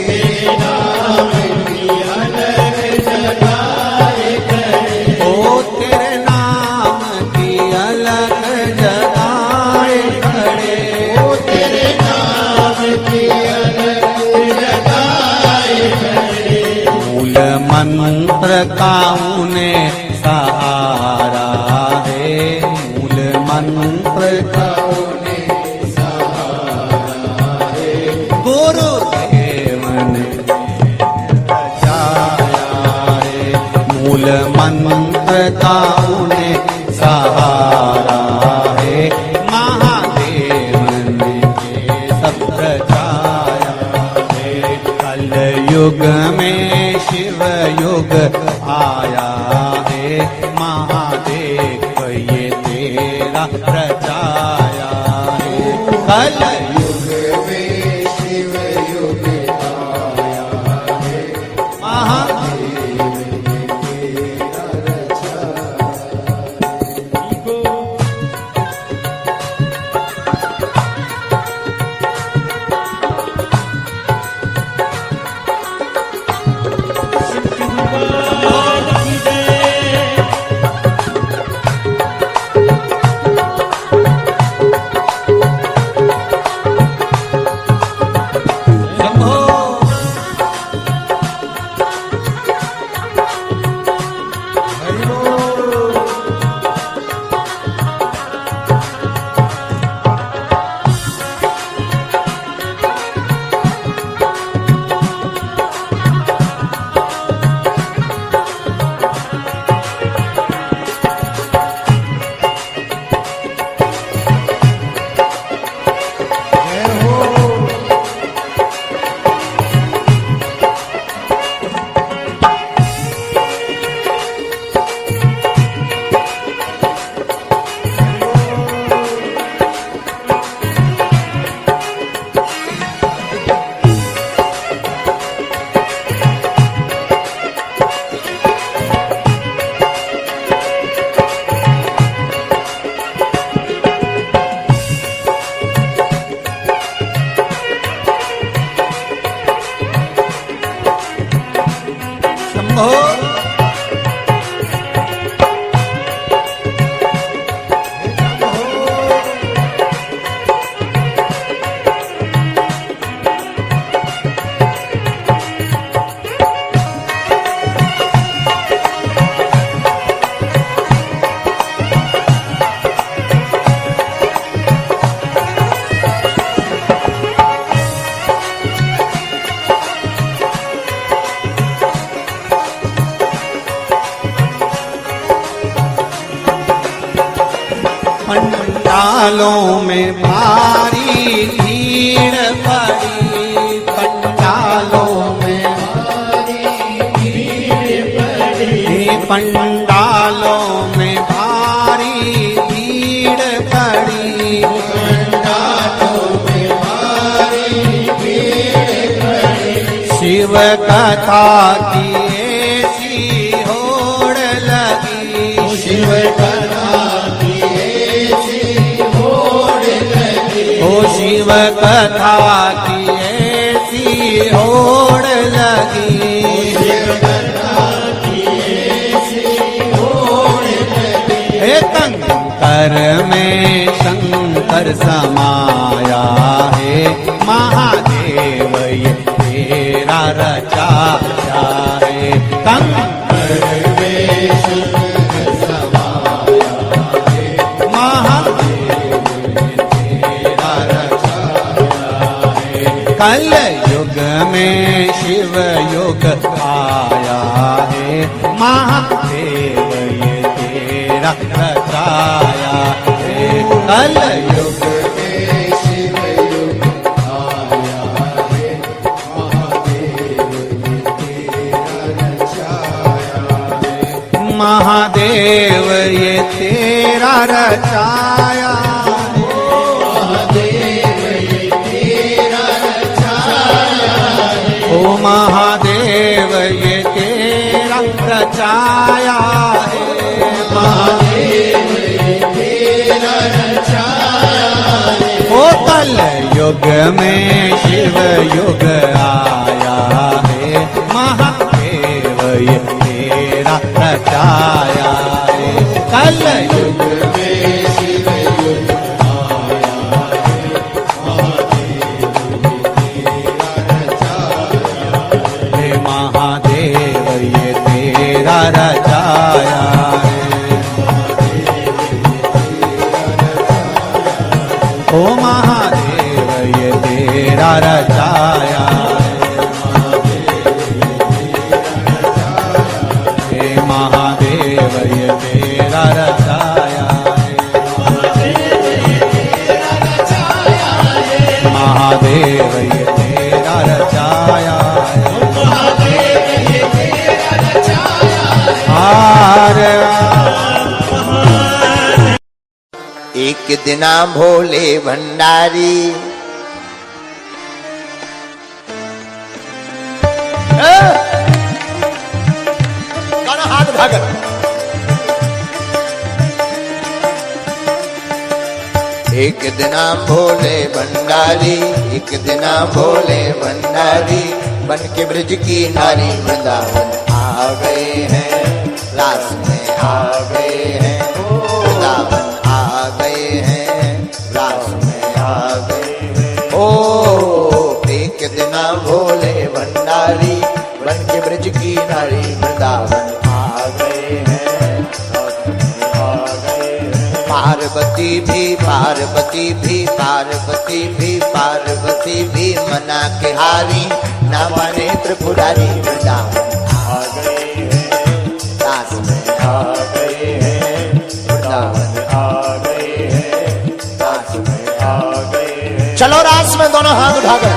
तेरे नाम की अलख जगाए खड़े, ओ तेरे नाम की अलख जगाए खड़े, ओ तेरे नाम की अलख जगाए खड़े, मूल मंत्र का उन्हें सहारा है, मूल मंत्र का उन्हें सहारा है, गुरुदेव ने बचाया है, मूल मंत्र का उन्हें सहारा है, महादेव ने सब बचाया है, कल युग में शिव युग आया है, महादेव ये तेरा रचाया है, कल युग में शिव युग आया है, महादेव ये तेरा रचाया पंडालों में भारी भीड़ पड़ी, पंडालों में भारी भीड़ पड़ी, पंडालों में भारी भीड़ पड़ी, पंडालों में भारी भीड़ पड़ी। शिव कथा की ऐसी होड़ लगी, शिव कथा की ऐसी होड़ लगी, ओ शिव कथा की ऐसी होड़ लगी, शिव कथा की ऐसी होड़ लगी। हे कंकर में शंकर समाया है, महादेव ये तेरा रचाया है। कंकर में शंकर समाया है, महादेव ये तेरा रचाया है। कल युग में शिव युग आया है, महादेव ये तेरा रचाया है। कल युग में शिव युग आया है, महादेव ये तेरा रचाया है। महादेव ये तेरा रचाया है, महादेव ये तेरा रचाया है। ओ महादेव ये तेरा रचाया है, महादेव ये तेरा रचाया है। ओ कल युग में शिव युग आया है, महादेव ये तेरा रचाया है। कल युग में शिव युग आया है, महादेव ये तेरा रचाया है। महादेव ये तेरा रचाया है, ओ महादेव ये तेरा रचाया है, महादेव ये तेरा रचाया है, महादेव ये तेरा रचाया है। एक दिना भोले भंडारी हाथ भागत एक दिना भोले भंडारी, एक दिना भोले भंडारी, बन के ब्रज की नारी वृंदावन आ गए हैं, रास में आ गए हैं, वृंदावन आ गए हैं, रास में आ गए हैं। ओ एक दिना भोले भंडारी, बन के ब्रज की नारी वृंदावन आ गए हैं, रास में आ गए हैं। पार्वती भी पार्वती भी पार्वती भी पार्वती भी मना के हारी, ना माने त्रिपुरारी वृंदावन आ गए हैं, रास में आ गए हैं, वृंदावन आ गए हैं, रास में आ गए हैं। चलो रास में दोनों हाथ उठाकर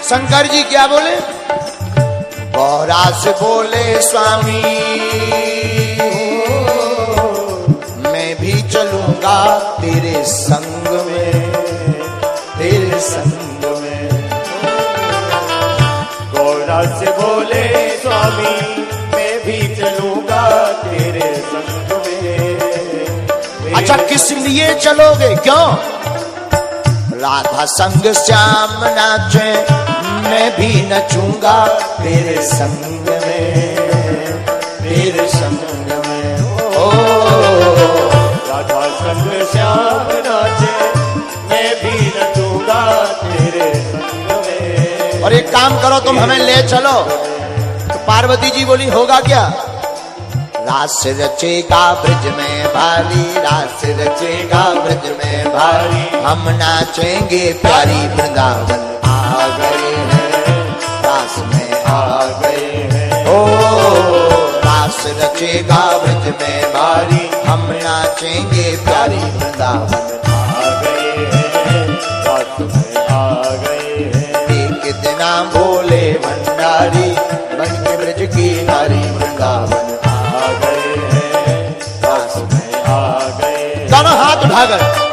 शंकर जी क्या बोले? गौरा से बोले स्वामी मैं भी चलूंगा तेरे संग में, तेरे संग में। गौरा से बोले स्वामी मैं भी चलूंगा तेरे संग में। अच्छा किस लिए चलोगे, क्यों? राधा संग श्याम नाचे मैं भी नचूंगा तेरे संग में, तेरे संग में। ओ राधा संग श्याम नाचे मैं भी नचूंगा तेरे संग में। और एक काम करो तुम हमें ले चलो। तो पार्वती जी बोली होगा क्या? रास रचेगा ब्रज में भारी, रास रचेगा ब्रज में भारी, हम नाचेंगे प्यारी वृंदावन आ गए हैं, रास में आ गए हैं। ओ रास रचेगा ब्रज में भारी, हम नाचेंगे प्यारी वृंदावन आ गए हैं, रास में आ गए हैं। एक दिना भोले भंडारी, बन के ब्रज की नारी वृंदावन आ गए हैं, रास में आ गए। दोनों हाथ उठाकर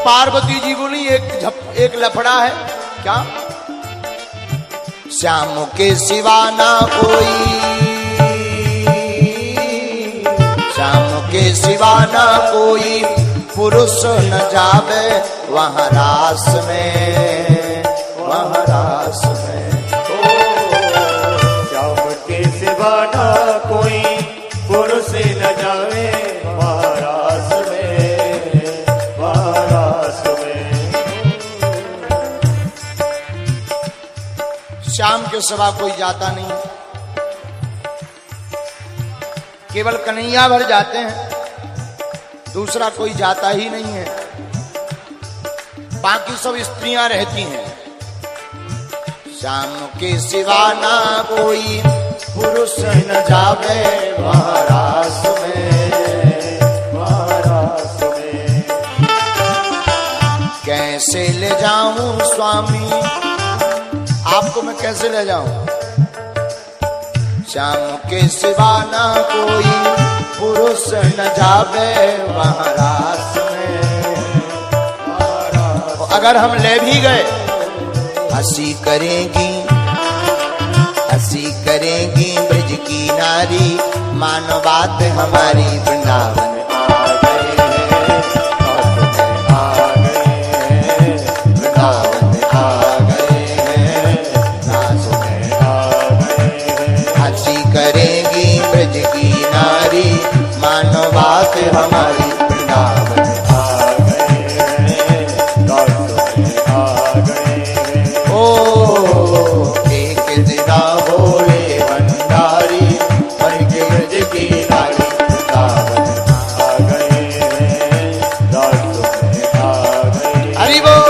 पार्वती जी बोली एक लफड़ा है क्या? श्याम के सिवा ना कोई, श्याम के सिवा ना कोई पुरुष न जावे वहाँ रास में, वहाँ रास में। श्याम के सिवा ना कोई पुरुष न जावे वहाँ रास में, वहाँ रास में। श्याम के सिवा कोई जाता नहीं, केवल कन्हैया भर जाते हैं, दूसरा कोई जाता ही नहीं है। बाकी सब स्त्रियां रहती हैं। श्याम के सिवा ना कोई पुरुष न जावे वहाँ रास में, वहाँ रास में। कैसे ले जाऊं स्वामी आपको, मैं कैसे ले जाऊं? श्याम के सिवा ना कोई पुरुष न जावे वहाँ रास में। अगर हम ले भी गए हंसी करेंगी, हंसी करेंगी ब्रज की नारी, मानो बात हमारी वृंदावन आ गए हैं, आ गए हैं, वृंदावन आ गए हैं, रास में आ गए हैं। हंसी करेंगी ब्रज की नारी, मानो बात हमारी वृंदावन आ गए हैं, रास में आ गए हैं। ओ एक दिना भोले भंडारी, बन के ब्रज की नारी वृंदावन आ गए हैं, रास में आ गए। हरि बोल।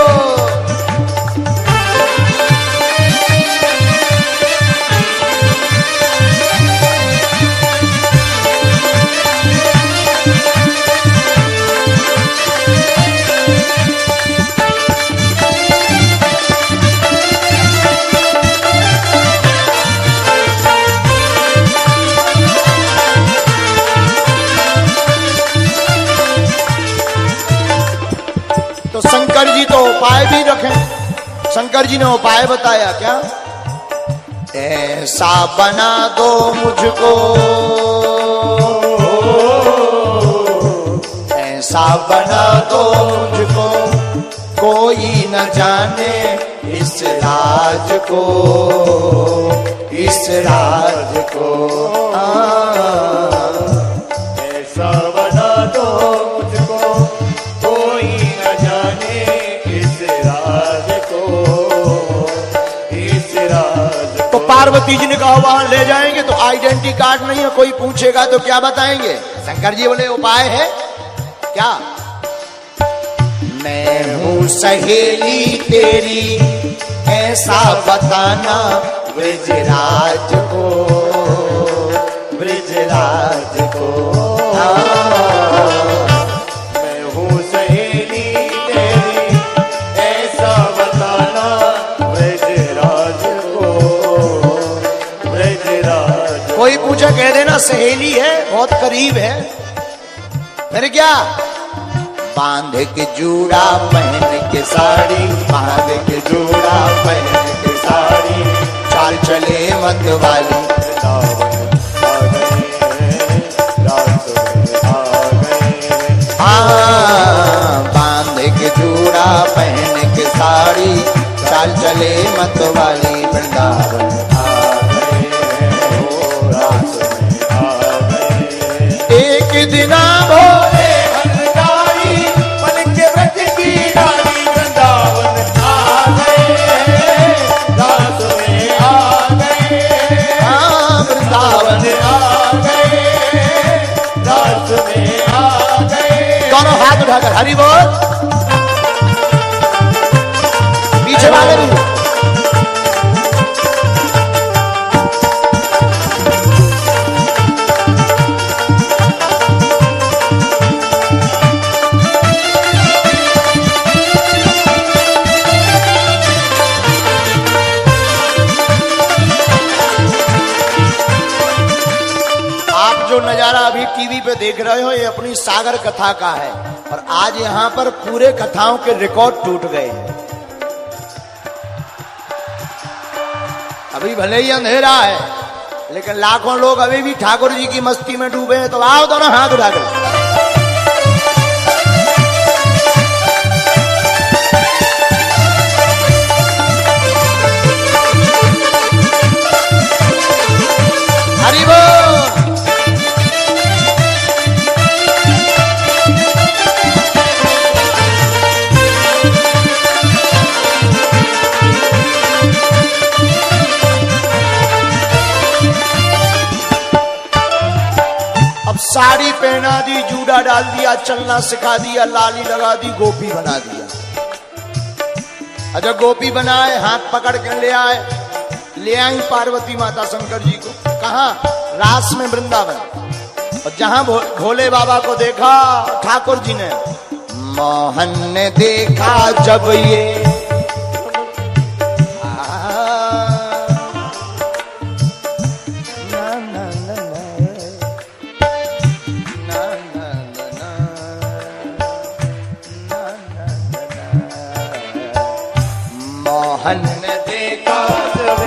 तो शंकर जी तो उपाय भी रखें। शंकर जी ने उपाय बताया क्या? ऐसा बना दो मुझको, ऐसा बना दो मुझको, कोई न जाने इस राज को, इस राज को। ऐसा बना दो मुझको, कोई न जाने इस राज को, इस राज तो पार्वती जी ने कहा वहां ले जाएंगे तो आइडेंटिटी कार्ड नहीं है, कोई पूछेगा तो क्या बताएंगे? शंकर जी बोले उपाय है क्या? मैं हूँ सहेली तेरी, ऐसा बताना ब्रजराज को, ब्रजराज को। मैं हूँ सहेली तेरी, ऐसा बताना ब्रजराज को, ब्रजराज। कोई पूछे कह देना सहेली है, बहुत करीब है। फिर क्या? बांध के जूड़ा पहन के साड़ी, बांध के जूड़ा पहन के साड़ी, चाल चले मत वाली बांध के जूड़ा पहन के साड़ी, चाल चले मत वाली वृंदावन आ गए, ओ रास में आ गए। एक दिन भोले भंडारी बन के ब्रज की रानी वृंदावन आ गए, रास में आ गए, वृंदावन आ गए, रास में आ गए। दोनों हाथ उठाकर हरि बोल, पीछे वाले भी। आप जो नजारा अभी टीवी पे देख रहे हो ये अपनी सागर कथा का है, और आज यहाँ पर पूरे कथाओं के रिकॉर्ड टूट गए हैं। अभी भले ही अंधेरा है, लेकिन लाखों लोग अभी भी ठाकुर जी की मस्ती में डूबे हैं। तो आओ दोनों हाथ उठाकर। हरि बोल। साड़ी पहना दी, जूड़ा डाल दिया, चलना सिखा दिया, लाली लगा दी, गोपी बना दिया। अच्छा गोपी बनाए, हाथ पकड़ के ले आए, ले आई पार्वती माता शंकर जी को। कहा? रास में वृंदावन। और जहां भोले बाबा को देखा ठाकुर जी ने, मोहन ने देखा जब ये मोहन ने देखा जब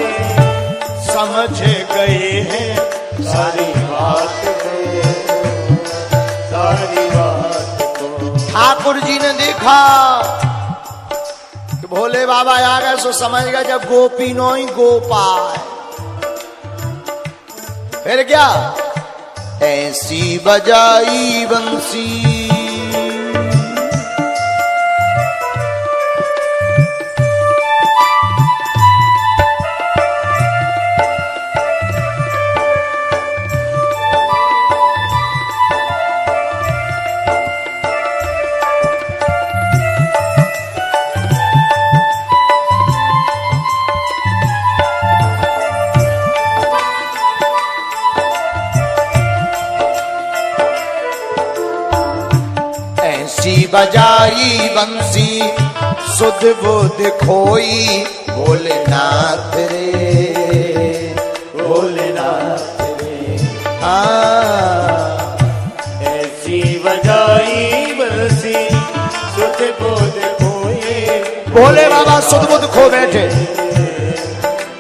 समझ गए हैं सारी बात को, सारी बात को। ठाकुर जी ने देखा कि भोले बाबा आ गए, सो समझ गए जब गोपी नो ही गोपाल। फिर क्या? ऐसी बजाई बंसी बजाई बंसी सुध बुध खोई, भोलेनाथ रे भोलेनाथ रे। ऐसी बजाई बंसी सुध बुध खोई, भोले बाबा सुध बुध खो बैठे।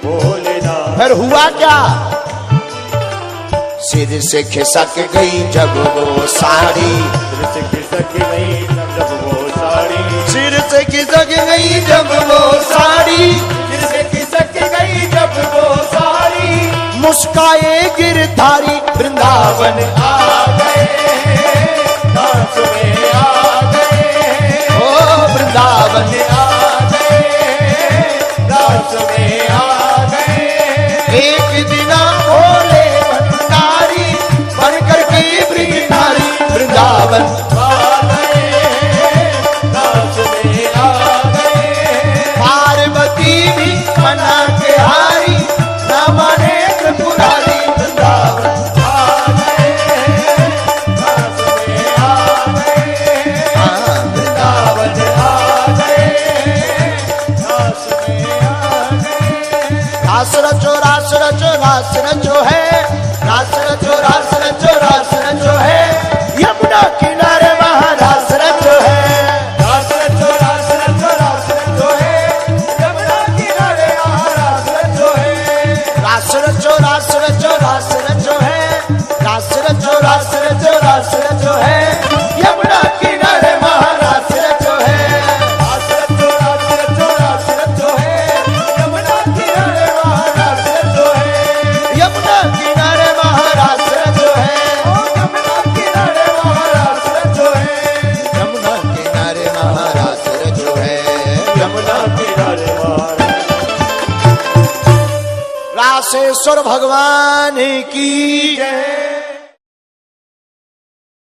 भोलेनाथ। फिर हुआ क्या? सिर से खिसक गई जब वो साड़ी, सिर से खिसक गई जब वो साड़ी, सिर से खिसक गई जब वो साड़ी, सिर से खिसक गई जब वो साड़ी। मुस्काए गिरधारी वृंदावन आ गए, दास में आ गए, ओ वृंदावन आ गए, दास में आ गए। एक दिन भोले भंडारी बनकर के ब्रजधारी वृंदावन आ गए, दास में आ गए। पार्वती भी मना के हारी, न माने त्रिपुरारी वृंदावन आ गए, दास में आ गए। रास रचो है यमुना किनारे महारास रचो है रास रचो है यमुना किनारे महारास रचो है यमुना किनारे महारास रचो है यमुना किनारे महारास रचो है यमुना किनारे महारास रचो है यमुना किनारे महारास रासेश्वर भगवान की जय।